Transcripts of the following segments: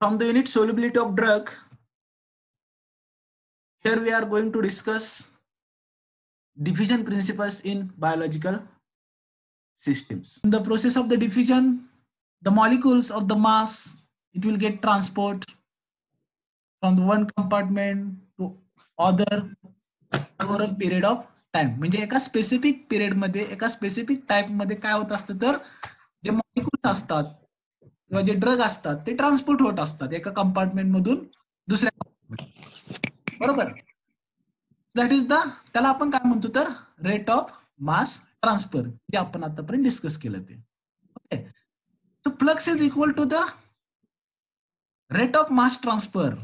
From the unit solubility of drug, here we are going to discuss diffusion principles in biological systems. In the process of the diffusion, the molecules or the mass, it will get transport from the one compartment to other over a period of time. म्हणजे एका specific period मध्ये एका specific type मध्ये काय होत असतं तर जे molecules असतात किंवा जे ड्रग असतात ते ट्रान्सपोर्ट होत असतात एका कंपार्टमेंट मधून दुसऱ्या कंपार्टमेंट. बरोबर. दॅट इज द त्याला आपण काय म्हणतो तर रेट ऑफ मास ट्रान्सफर जे आपण आतापर्यंत डिस्कस केलं ते. Okay. So flux is equal to the rate of mass transfer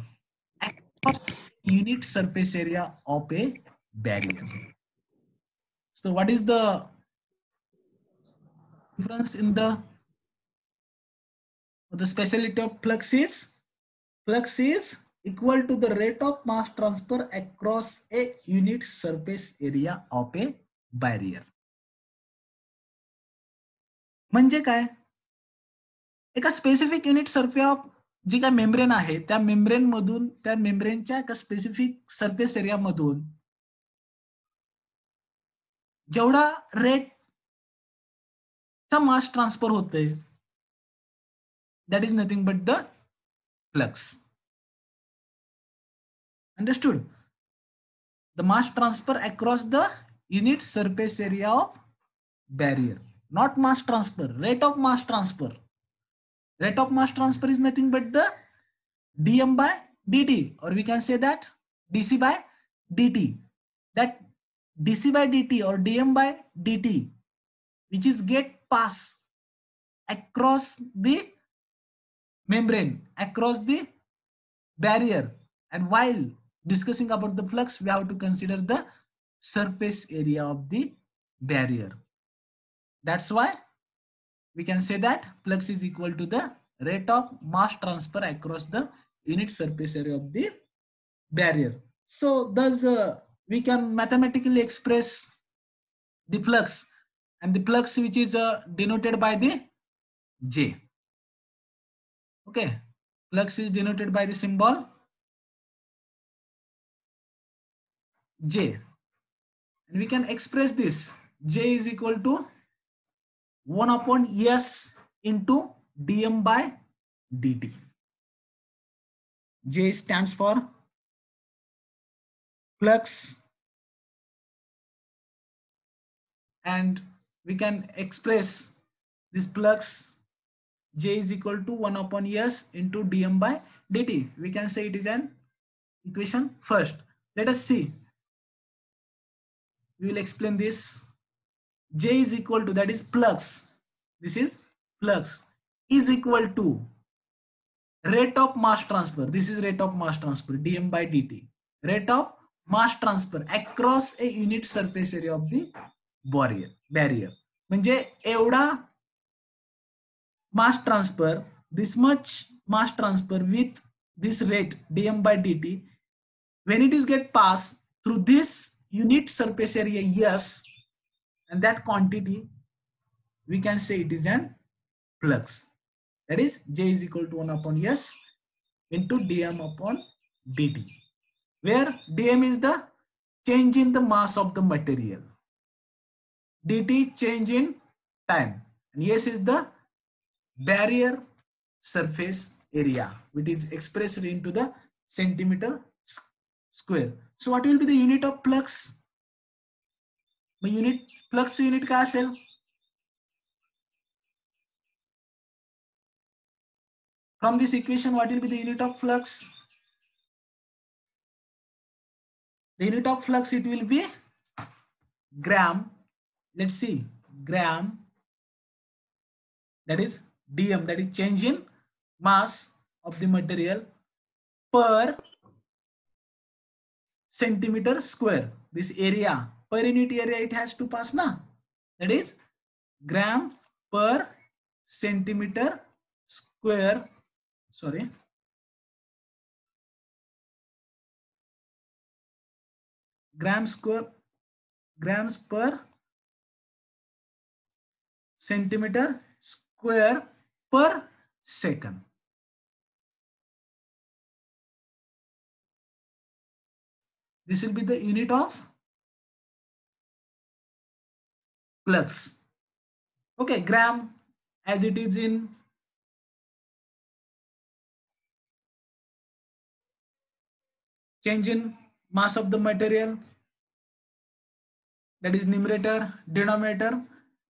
across unit surface area of a barrier. So what is the difference in the speciality of flux is equal to the rate of mass transfer across a unit surface area of a barrier. म्हणजे काय एका specific unit surface of जी काय membrane आहे त्या membrane मधून त्या मेम्ब्रेनच्या एका specific surface area मधून जेवढा रेट चा मास ट्रान्सफर होते that is nothing but the flux. Understood? The mass transfer across the unit surface area of barrier, not mass transfer, rate of mass transfer. Rate of mass transfer is nothing but the dm by dt, or we can say that dc by dt. That dc by dt or dm by dt which is get pass across the membrane, across the barrier. And while discussing about the flux, we have to consider the surface area of the barrier. That's why we can say that flux is equal to the rate of mass transfer across the unit surface area of the barrier. So thus we can mathematically express the flux, and the flux which is denoted by the J. Okay, flux is denoted by the symbol J, and we can express this J is equal to 1 upon S into dm by dt. J stands for flux, and we can express this flux J is equal to 1 upon S into dm by dt. We can say it is an equation first. Let us see. We will explain this. J is equal to, that is flux, this is flux, is equal to rate of mass transfer, this is rate of mass transfer dm by dt, rate of mass transfer across a unit surface area of the barrier. म्हणजे एवढा mass transfer, this much mass transfer with this rate dm by dt, when it is get passed through this unit surface area S, and that quantity we can say it is an flux. That is J is equal to 1 upon S into dm upon dt, where dm is the change in the mass of the material, dt change in time, and S is the barrier surface area, which is expressed into the centimeter square. So what will be the unit of flux? Unit flux unit काय असेल? From this equation, what will be the unit of flux? The unit of flux, it will be gram. Let's see, gram, that is dm, that is change in mass of the material per centimeter square. This area, per unit area it has to pass na, that is gram per centimeter square, sorry, grams per centimeter square per second. This will be the unit of flux. Okay, gram as it is in change in mass of the material, that is numerator, denominator.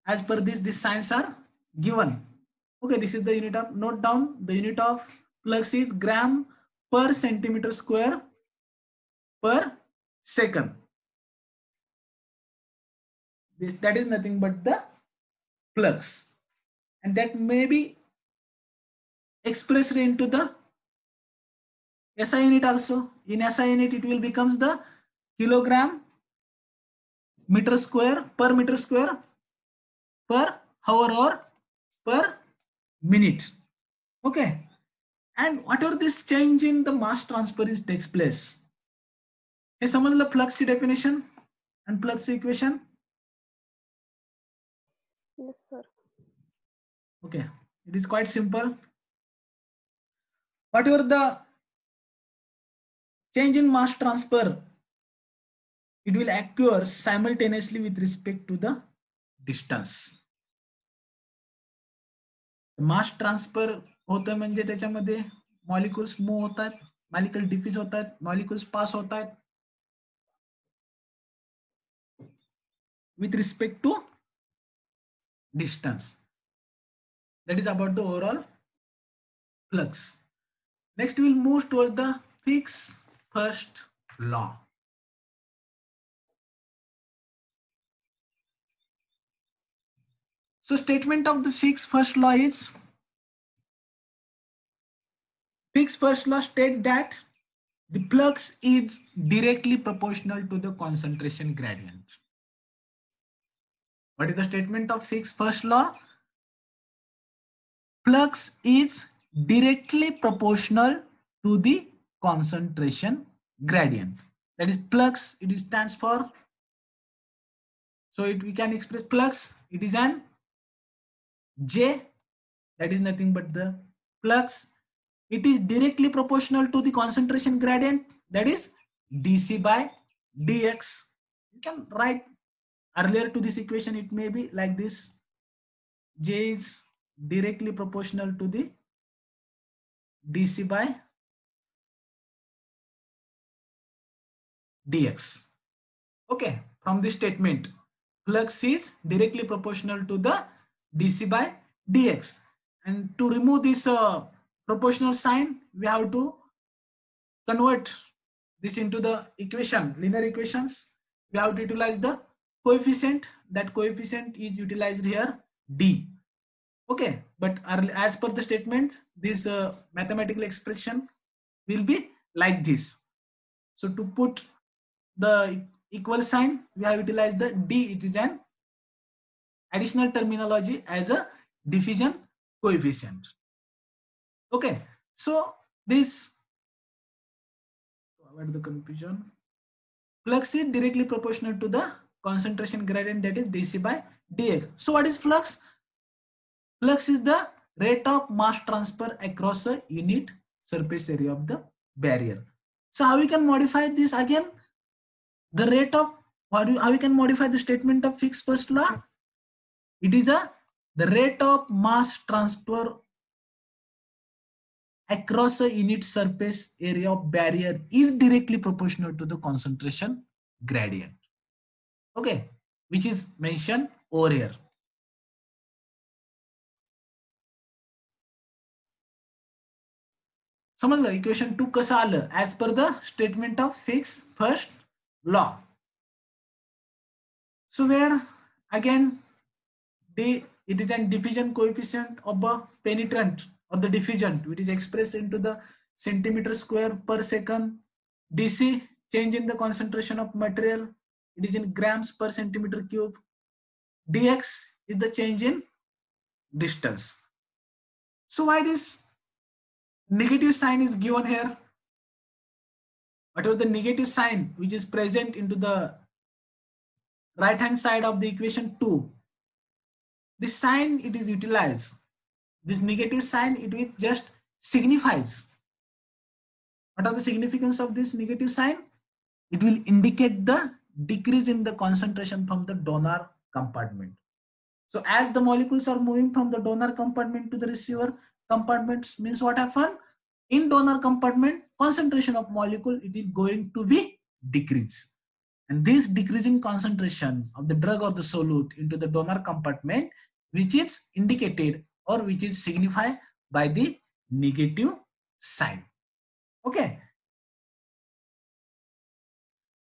As per this, these signs are given. Okay, this is the unit of, note down, the unit of flux is gram per centimeter square per second. That is nothing but the flux, and that may be expressed into the SI unit also. In SI unit, it will becomes the kilogram meter square per hour or per minute. Okay, and whatever this change in the mass transfer is takes place. हे समजलं flux ची definition and flux equation? Yes, sir. Okay, it is quite simple. Whatever the change in mass transfer, it will occur simultaneously with respect to the distance. Mass transfer होतं म्हणजे त्याच्यामध्ये molecules move होतात, molecule diffuse होतात, molecules पास होतात with respect to distance. That is about the overall flux. Next, we will move towards the Fick's first law. So statement of the Fick's first law is, Fick's first law states that the flux is directly proportional to the concentration gradient. What is the statement of Fick's first law? Flux is directly proportional to the concentration gradient. That is flux, it stands for, so we can express flux, it is an J, that is nothing but the flux. It is directly proportional to the concentration gradient, that is dC by dx. You can write earlier to this equation, it may be like this. J is directly proportional to the dC by dx. Okay, from this statement, flux is directly proportional to the dC by dx. And to remove this proportional sign, we have to convert this into the equation, linear equations. We have to utilize the coefficient. That coefficient is utilized here, d. Okay, but as per the statement, this mathematical expression will be like this. So to put the equal sign, we have utilized the d. It is an additional terminology as a diffusion coefficient. Okay, so this, avoid the confusion, flux is directly proportional to the concentration gradient, that is dC by dx. So what is flux? Flux is the rate of mass transfer across a unit surface area of the barrier. So how we can modify this again? The rate of, how we can modify the statement of Fick's first law? It is the rate of mass transfer across a unit surface area of barrier is directly proportional to the concentration gradient. Okay, which is mentioned over here. समजलं equation 2 कसं आलं? As per the statement of Fick's first law. So where again it is a diffusion coefficient of a penetrant of the diffusion, which is expressed into the centimeter square per second. dC, change in the concentration of material, it is in grams per centimeter cube. dx is the change in distance. So why this negative sign is given here? Whatever the negative sign which is present into the right hand side of the equation 2, this sign it is utilized. This negative sign, it will just signifies. What are the significance of this negative sign? it will indicate the decrease in the concentration from the donor compartment. So as the molecules are moving from the donor compartment to the receiver compartments, means what happened? In donor compartment, concentration of molecule, it is going to be decreased. And this decreasing concentration of the drug or the solute into the donor compartment, which is indicated or which is signified by the negative sign. Okay.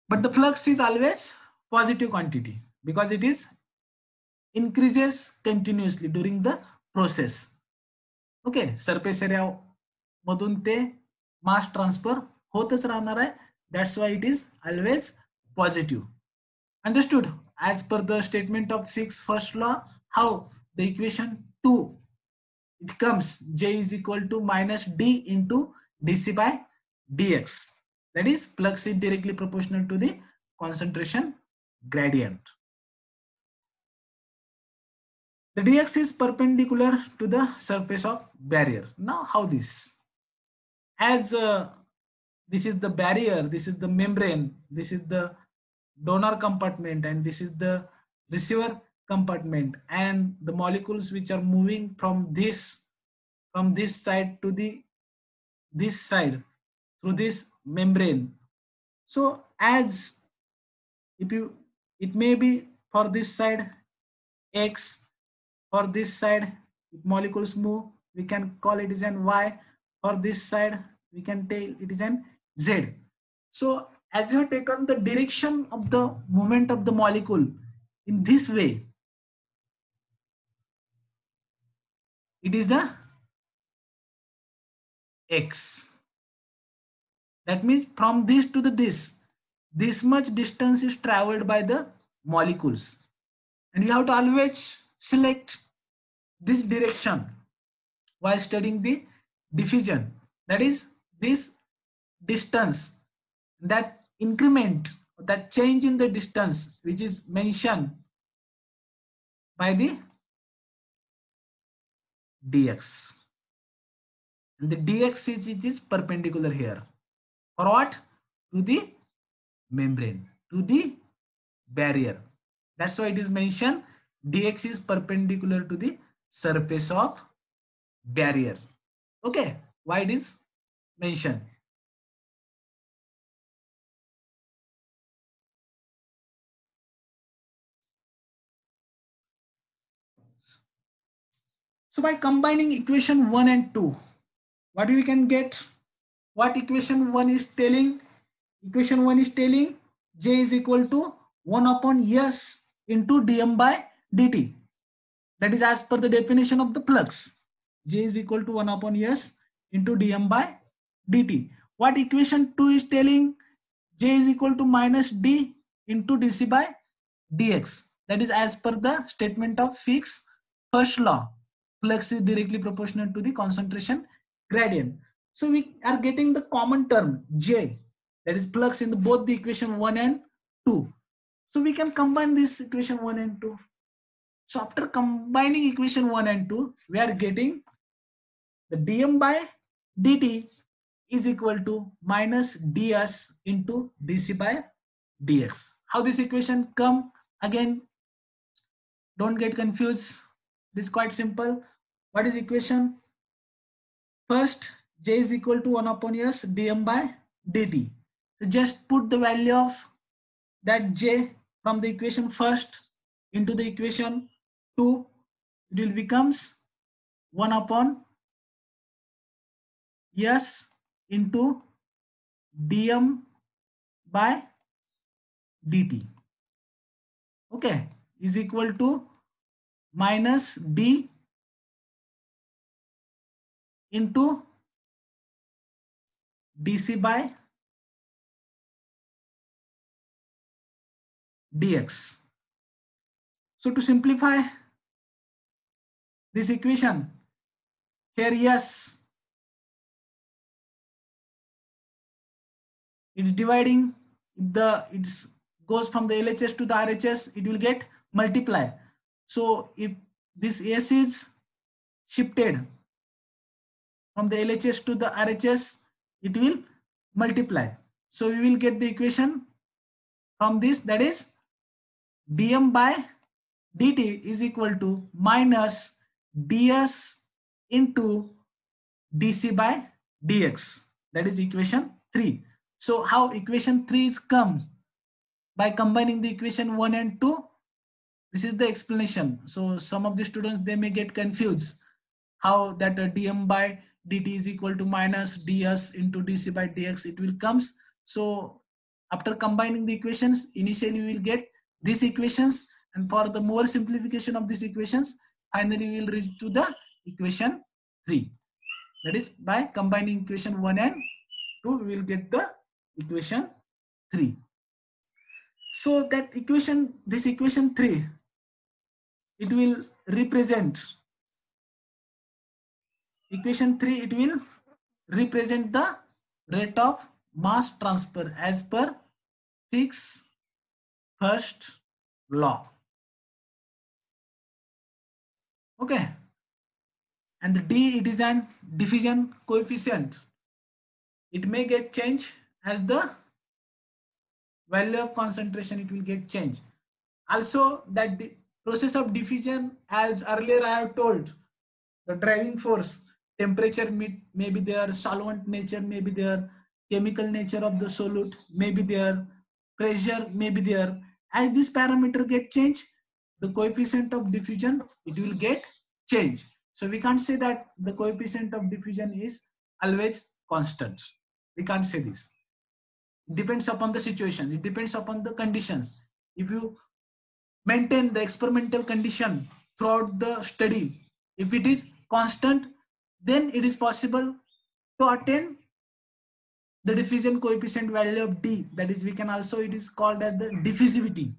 But the flux is always positive quantity because it is increases continuously during the process. Okay, surface area मधून ते mass transfer होतच राहणार आहे. That's why it is always positive. Understood? As per the statement of Fick's first law, how the equation 2, it comes J is equal to minus D into dC by dx. That is, flux is directly proportional to the concentration gradient. The dx is perpendicular to the surface of barrier. Now how this? As this is the barrier, this is the membrane, this is the donor compartment, and this is the receiver compartment, and the molecules which are moving from this side to this side through this membrane. So as it may be for this side X, for this side if molecules move, we can call it as an Y. For this side we can tell it is an Z. So as you have taken the direction of the movement of the molecule in this way, it is a X. That means from this to the this much distance is traveled by the molecules, and you have to always select this direction while studying the diffusion. That is, this distance, that increment, that change in the distance which is mentioned by the dx, and the dx is perpendicular here. For what? To the membrane, to the barrier. That's why it is mentioned dx is perpendicular to the surface of barrier. Okay, why it is mentioned? So by combining equation 1 and 2, what we can get? What equation 1 is telling? Equation 1 is telling J is equal to 1 upon S into dm by dt. That is as per the definition of the flux. J is equal to 1 upon S into dm by dt. What equation 2 is telling? J is equal to minus D into dC by dx. That is as per the statement of Fick's first law. Flux is directly proportional to the concentration gradient. So we are getting the common term J, that is flux, in both the equation 1 and 2. So we can combine this equation 1 and 2. So after combining equation 1 and 2, we are getting the dm by dt is equal to minus ds into dc by dx. How this equation come? Again, don't get confused. This is quite simple. What is equation? First, J is equal to 1 upon S dm by dt. So just put the value of that J from the equation first into the equation 2. It will becomes 1 upon S into dm by dt. Okay, is equal to minus D into dc by dx. So to simplify this equation, here yes, it's dividing. If it goes from the LHS to the RHS, it will get multiply. So if this S is shifted from the LHS to the RHS, it will multiply. So we will get the equation from this, that is dm by dt is equal to minus ds into dc by dx. That is equation 3. So how equation 3 is come? By combining the equation 1 and 2. This is the explanation. So some of the students, they may get confused how that dm by dt is equal to minus ds into dc by dx it will comes. So after combining the equations, initially we will get these equations, and for the more simplification of these equations, finally we will reach to the equation 3. That is by combining equation 1 and 2 we will get the equation 3. So that equation, this equation 3, it will represent equation 3, it will represent the rate of mass transfer as per Fick's first law. Okay. And the D, it is an diffusion coefficient. It may get changed as the value of concentration, it will get changed. Also that the process of diffusion, as earlier I have told, the driving force, temperature may be there, solvent nature may be there, chemical nature of the solute may be there, pressure may be there. As this parameter get changed, the coefficient of diffusion, it will get changed. So we can't say that the coefficient of diffusion is always constant. We can't say this. It depends upon the situation. It depends upon the conditions. If you maintain the experimental condition throughout the study, if it is constant, then it is possible to attain the diffusion coefficient value of D. That is, we can also, it is called as the diffusivity.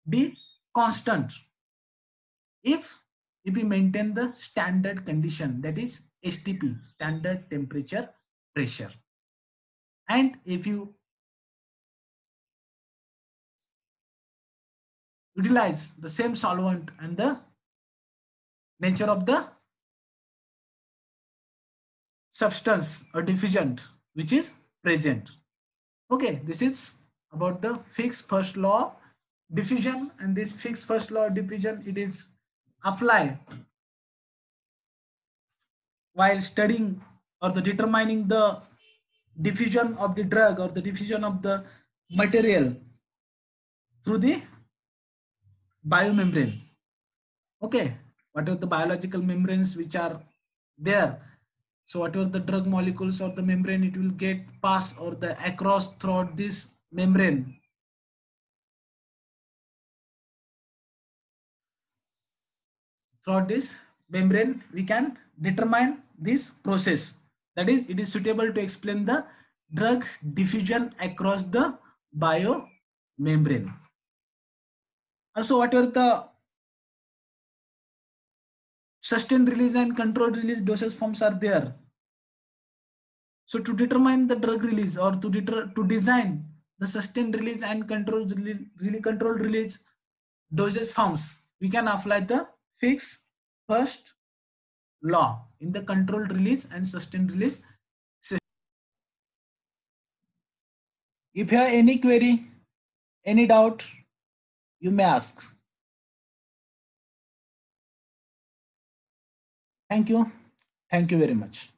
D constant. If we maintain the standard condition, that is STP, standard temperature pressure. And if you utilize the same solvent and the nature of the substance or diffusant which is present. Okay, this is about the Fick's first law of diffusion, and this Fick's first law of diffusion, it is applied while studying or the determining the diffusion of the drug or the diffusion of the material through the biomembrane. Okay, what are the biological membranes which are there? So whatever the drug molecules or the membrane, it will get pass or the across throughout this membrane. Throughout this membrane, we can determine this process. That is, it is suitable to explain the drug diffusion across the biomembrane. Also, whatever the sustained release and controlled release dosage forms are there. So to determine the drug release or to design the sustained release and controlled release dosage forms, we can apply the Fick's first law in the controlled release and sustained release system. If you have any query, any doubt, you may ask. Thank you. Thank you very much.